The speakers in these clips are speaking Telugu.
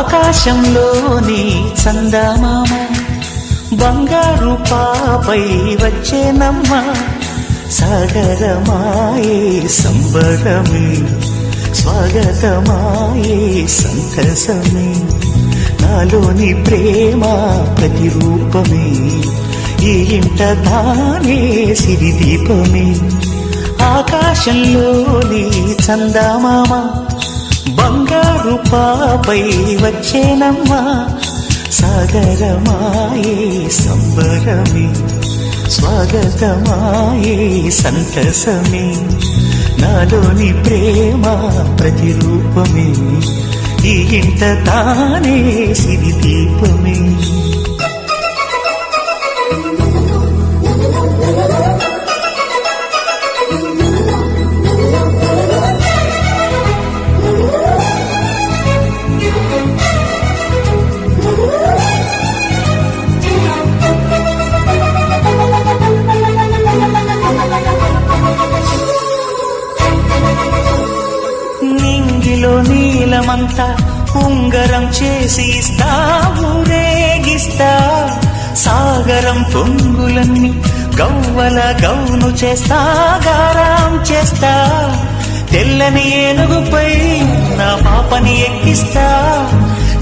ఆకాశంలోని చందమామ బంగారు పాపై వచ్చేనమ్మ సాగరమాయే సంబరమే స్వాగతమాయే సంతసమే నాలోని ప్రేమ ప్రతిరూపమే ఈ ఇంట తానే సిరిదీపమే ఆకాశంలోని చందమామ బంగారు పాపై వచ్చేనమ్మా సాగరమాయే సంబరమే స్వాగతమాయే సంతసమే నాలోని ప్రేమ ప్రతిరూపమే ఈ ఇంట తానే సిరిదీపమే నింగిలో నీలమంతా ఉంగరం చేసి ఇస్తా ఊరేగిస్తా సాగరం పొంగులన్నీ గవ్వల గౌను చేస్తా గారాం చేస్తా తెల్లని ఏనుగుపై నా పాపని ఎక్కిస్తా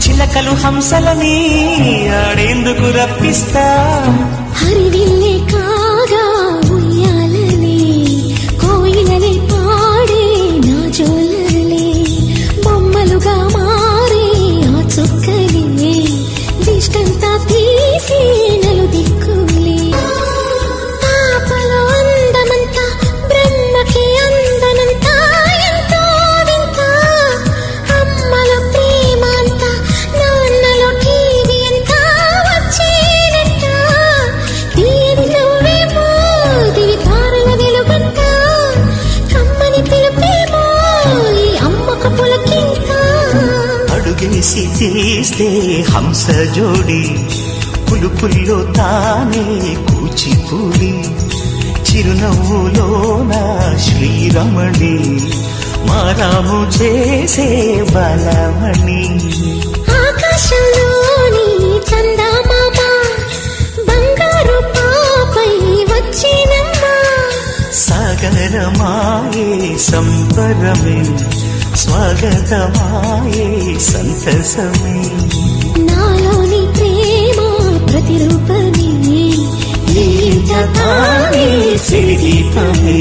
చిలకలు హంసలని ఆడేందుకు రప్పిస్తా హరివిల్లే కాగా ఉయ్యాలనే కోయిలనే పాడే నా జోలలే బొమ్మలుగా మారే ఆ చుక్కలే దిష్టంతా తీసి నలు దిక్కులే పాపలో అందమంతా బ్రహ్మకి అందనంతా ఎంతో వింత అమ్మల ప్రేమ అంతా నాన్నలో టీవీ అంతా వచ్చేనంట తీయని నవ్వేమో దివి తారల వెలుగంట కమ్మని పిలుపేమో ఈ అమ్మక పులకింత అడుగేసి తీస్తే హంస జోడి పులుపుల్లో తానే కూచిపూడి చిరునవ్వులోన శ్రీరమణి మారాము చేసే బలమణి ఆకాశంలోని చందమామ బంగారు పాపై వచ్చినమ్మా సాగరమాయే సంబరమే స్వాగతమాయే సంతసమే నాలోని ప్రేమ ప్రతిరూపమే ఈ ఇంట తానే సిరిదీపమే